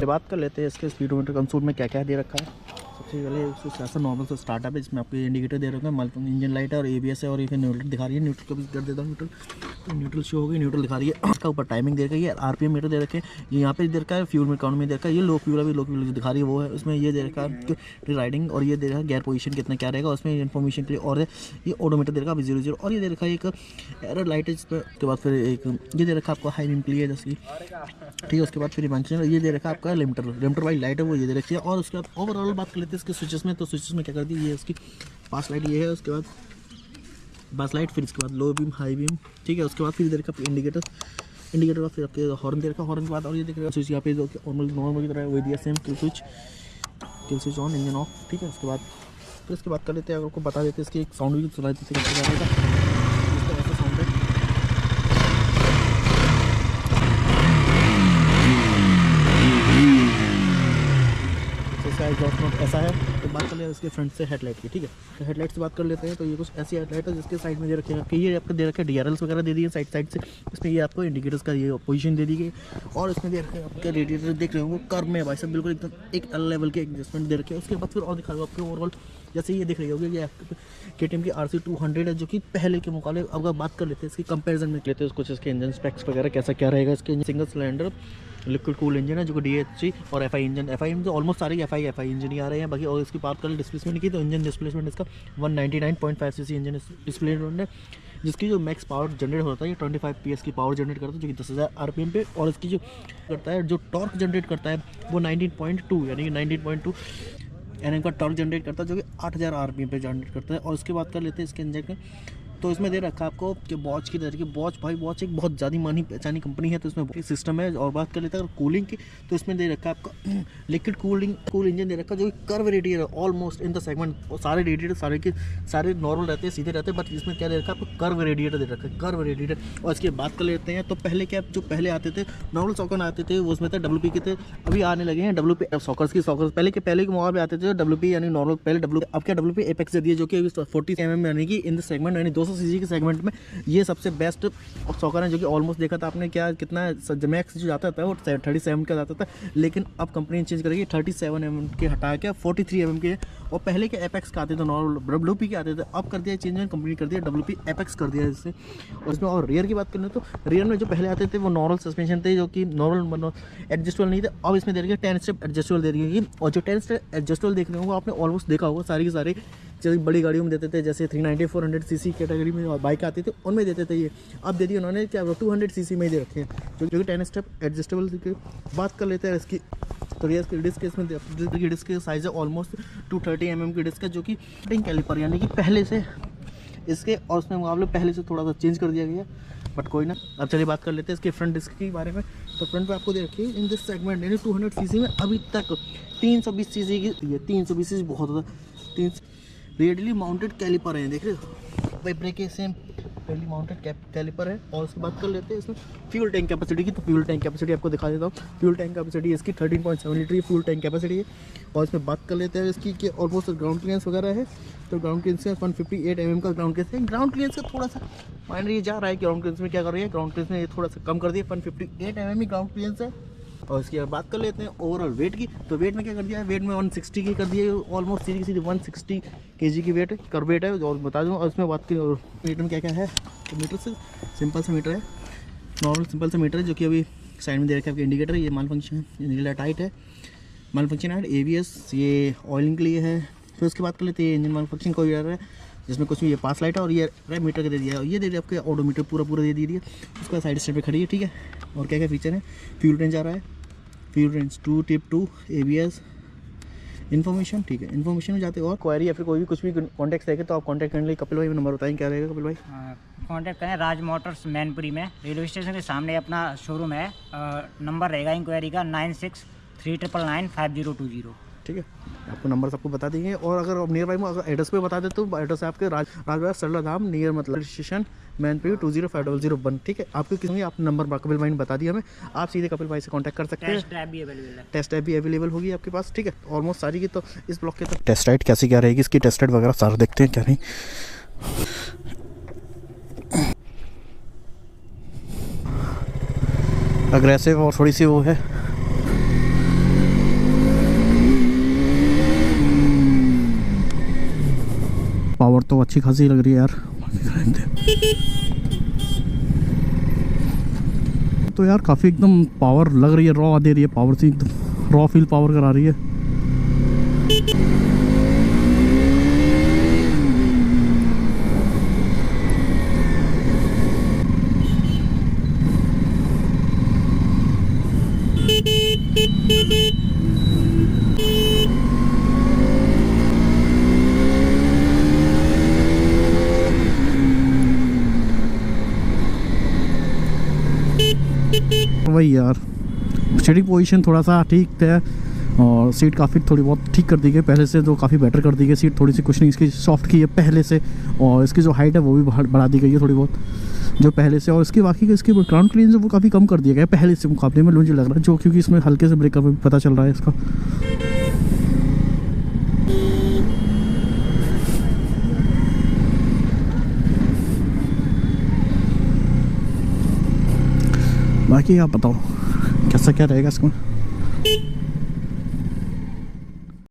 बात कर लेते हैं इसके स्पीडोमीटर कंसोल में क्या क्या दे रखा है। सबसे पहले उसको ऐसा नॉर्मल सा स्टार्टअप है जिसमें आपको इंडिकेटर दे रखा है, मल्टीपल इंजन लाइट है और एबीएस है और ये न्यूट्रल दिखा रही है। न्यूट्रल को भी कर देता हूँ, न्यूट्रल तो न्यूट्रल शो हो गई, न्यूट्रल दिखा रही है। इसका ऊपर टाइमिंग दे रखी है, आरपीएम मीटर दे रखे हैं, ये यहाँ पे दे रखा है, फ्यूल इकॉनमी दे रखा है, ये लो फ्यूल अभी लो फ्यूल जो दिखा रही है वो है। उसमें ये दे रखा है राइडिंग और ये दे रखा है गेयर पोजीशन कितना क्या रहेगा उसमें इन्फॉर्मेशन के लिए, और ये ऑडोमीटर दे रखा है 00 और ये दे रखा है एक एरर लाइट है जिसमें। उसके बाद फिर एक ये दे रखा है आपको हाई बीम के लिए जैसे, ठीक है। उसके बाद फिर ये दे रखा है आपका लिमिटर वाली लाइट है वो ये दे रखी है। और उसके बाद ओवरऑल बात कर लेते हैं इसके स्विचेस में, तो स्विचेस में क्या कर दी, ये उसकी पास लाइट ये है, उसके बाद पास लाइट, फिर इसके बाद लो बीम हाई बीम, ठीक है। उसके बाद फिर दे रखा है इंडिकेटर का, फिर आपके हॉर्न दे रखा, हॉर्न के बाद और ये देख रहे हो स्विच यहाँ पे नॉर्मल की तरह वही दिया same, kill switch on engine of, ठीक है। उसके बाद फिर इसके बाद कर लेते हैं, अगर आपको बता देते हैं इसकी एक साउंड भी सुना देते हैं कैसे रहेगा। इसका ऐसा साउंड है, इसका एग्जॉस्ट नोट ऐसा है। तो बात कर लेते हैं इसके फ्रंट से हेडलाइट की, ठीक है। तो हेडलाइट से बात कर लेते हैं, तो ये कुछ ऐसी हेडलाइट है जिसके साइड में दे रखे हैं कि ये आपको दे रखे DRLs वगैरह दे दिए साइड से। इसमें ये आपको इंडिकेटर्स का ये पोजीशन दे दी गई और इसमें दे रखे हैं आपके रेडिएटर देख रहे होंगे कर्व में भाई साहब बिल्कुल एकदम एक अलग लेवल के एडजस्टमेंट दे रखे हैं। उसके बाद फिर और दिखा दो आपको ओवरऑल, जैसे ये दिख रही होगी ये KTM की RC 200 है जो कि पहले के मुकाबले। अगर बात कर लेते हैं इसकी कंपैरिजन में लेते हैं कुछ इसके इंजन स्पेक्स वगैरह कैसा क्या रहेगा। इसके single cylinder liquid cool engine है जो कि DHC और FI इंजन तो ऑलमोस्ट सारे FI इंजन ही आ रहे हैं बाकी। और इसकी बात करें डिस्प्लेसमेंट की, तो इंजन डिस्प्लेसमेंट इसका 199.5 cc इंजन डिस्प्लेसमेंट है, जिसकी जो मैक्स पावर जनरेट होता है ये 25 PS की पावर जनरेट करता है जो कि 10,000 RPM पे। और इसकी जो करता है जो टॉर्क जनरेट करता है वो 19.2 यानी कि 19.2 Nm का टॉर्क जनरेट करता है जो कि 8,000 RPM पे जनरेट करता है। और उसके बाद कर लेते हैं इसके इंजन का, तो इसमें दे रखा है आपको कि बॉच की तरह की बॉच एक बहुत ज़्यादा मानी पहचानी कंपनी है, तो इसमें सिस्टम है। और बात कर लेते हैं अगर कूलिंग की, तो इसमें दे रखा है आपका लिक्विड कूल इंजन दे रखा है जो कि curve radiator almost in the segment. सारे रेडिएटर सारे नॉर्मल रहते हैं, सीधे रहते हैं, बट इसमें क्या दे रखा है आपको कर्व रेडिएटर दे रखा है, कर्व रेडिएटर। और इसकी बात कर लेते हैं, तो पहले क्या जो पहले आते थे नॉर्मल सॉकर आते थे वो उसमें थे WP के थे, अभी आने लगे हैं WP सॉकर्स पहले के मुकाबले आते थे WP यानी नॉर्मल पहले WP, अब क्या WP एपेक्स दे दिए जो कि 40 mm यानी कि इन द सेगमेंट यानी 200 cc के सेगमेंट में ये सबसे बेस्ट सॉकर है जो कि ऑलमोस्ट देखा था आपने क्या कितना मैक्स जो जाता था वो 37 का जाता था, लेकिन अब कंपनी चेंज करेगी 37 mm के हटा के 43 mm के। और पहले के एपेक्स का आते थे नॉर्मल WP के आते थे, अब कर दिया चेंज कंपनी कर दिया WP एपेक्स कर दिया इससे। और इसमें और रियर की बात करें तो रियर में जो पहले आते थे वो नॉर्मल सस्पेंशन थे जो कि नॉर्मल एडजस्टेबल नहीं थे, अब इसमें दे रही है 10 स्टेप एडजस्टेबल दे रही है। और जो 10 स्टेप एडजस्टेबल देख रहे होंगे आपने ऑलमोस्ट देखा होगा सारी की सारी जैसे बड़ी गाड़ियों में देते थे, जैसे 390 400 cc कैटेगरी में और बाइक आती थी उनमें देते थे ये, अब दे दिए उन्होंने क्या 200 cc में ही दे रखे हैं जो कि 10 स्टेप एडजस्टेबल की बात कर लेते हैं इसकी। तो रियर की डिस्क इसमें डिस्क की साइज़ है ऑलमोस्ट 230 mm की डिस्क है जो कि रिंग कैलिपर यानी कि पहले से इसके और उसमें मुकाबले पहले से थोड़ा सा चेंज कर दिया गया, बट कोई ना। अब चलिए बात कर लेते हैं इसके फ्रंट डिस्क के बारे में। तो फ्रंट पे आपको दे रखी है इन दिस सेगमेंट यानी 200 cc में अभी तक 320 cc की, ये 320 cc बहुत होता है। रेडियली माउंटेड कैलिपर है, देख रहे हो ब्रेक के सेम रेडियली माउंटेड कैलिपर है। और उसकी बात कर लेते हैं इसमें फ्यूल टैंक कैपेसिटी की, तो फ्यूल टैंक कैपेसिटी आपको दिखा देता हूँ। फ्यूल टैंक कैपेसिटी इसकी 13.7 लीटर फ्यूल टैंक कैपेसिटी है। और इसमें बात कर लेते हैं इसकी कि ऑलमोस्ट ग्राउंड क्लियरेंस वगैरह है, तो ग्राउंड क्लियरेंस 158 mm का ग्राउंड क्लियरेंस है। ग्राउंड क्लियरेंस का थोड़ा सा माइनर ये जा रहा है कि ग्राउंड क्लियरेंस में क्या कर रही है, ग्राउंड क्लियरेंस में ये थोड़ा सा कम कर दिया 158 mm ग्राउंड क्लियरेंस है। और इसकी बात कर लेते हैं ओवरऑल वेट की, तो वेट में क्या कर दिया है, वेट में 160 की कर दिया है, ऑलमोस्ट सीधी 160 kg की वेट कर वेट है। और बता दूँ और इसमें बात की मीटर में क्या क्या है, तो मीटर से सिंपल सा मीटर है, नॉर्मल सिंपल सा मीटर है जो कि अभी साइड में दे रखा है आपका इंडिकेटर, ये माल फंक्शन है, इंडिकेटर टाइट है, माल फंक्शन है ABS ये ऑयलिंग के लिए है। फिर उसके बाद कर लेते हैं इंजन माल फंक्शन कोई है जिसमें कुछ भी ये पास लाइट है और ये मीटर का दे दिया है, और ये दे दिया आपके ऑडोमीटर पूरा दे दिया, उसका साइड स्टैंड पे खड़ी है, ठीक है। और क्या क्या फीचर है, फ्यूल रेंज आ रहा है, fuel range 2 tip 2 ABS information, ठीक है। इन्फॉर्मेशन में जाते और क्वेरी या फिर कोई भी कुछ भी कॉन्टैक्ट रहेगा तो आप कॉन्टैक्ट करने के लिए कपिल भाई नंबर बताएं क्या रहेगा कपिल भाई। कॉन्टैक्ट करें राज मोटर्स मैनपुरी में, रेलवे स्टेशन के सामने अपना शोरूम है। नंबर रहेगा इंक्वायरी का 9639955020, ठीक है। आपको नंबर सबको बता देंगे। और अगर नियर बाई में अगर एड्रेस पे बता दे तो एड्रेस है आपके राजबाग सरला धाम नियर मतलब स्टेशन मैनपुरी 205001, ठीक है। आपको किसी आप नंबर कपिल भाई ने बता दिया हमें, आप सीधे कपिल भाई से कांटेक्ट कर सकते हैं। टेस्ट ड्राइव भी अवेलेबल है, टेस्ट ड्राइव भी अवेलेबल होगी आपके पास, ठीक है। ऑलमोस्ट सारी की तो इस ब्लॉक के तक टेस्ट राइड कैसी क्या रहेगी, इसकी टेस्ट राइड वगैरह सारा देखते हैं क्या नहीं। अग्रेसिव और थोड़ी सी वो है। पावर तो अच्छी खासी लग रही है यार। तो यार काफ़ी एकदम पावर लग रही है, रॉ दे रही है पावर से, एकदम रॉ फील पावर करा रही है। वही यार, स्टीयरिंग पोजीशन थोड़ा सा ठीक है और सीट काफ़ी थोड़ी बहुत ठीक कर दी गई पहले से, तो काफ़ी बेटर कर दी गई सीट, थोड़ी सी कुछ नहीं इसकी सॉफ्ट की है पहले से, और इसकी जो हाइट है वो भी बढ़ा दी गई है थोड़ी बहुत जो पहले से, और इसकी बाकी का इसकी ग्राउंड क्लियरेंस है वो काफ़ी कम कर दिया गया है पहले से मुकाबले में, मुझे लग रहा है, जो क्योंकि इसमें हल्के से ब्रेकअप भी पता चल रहा है इसका। बाकी आप बताओ कैसा क्या रहेगा इसमें।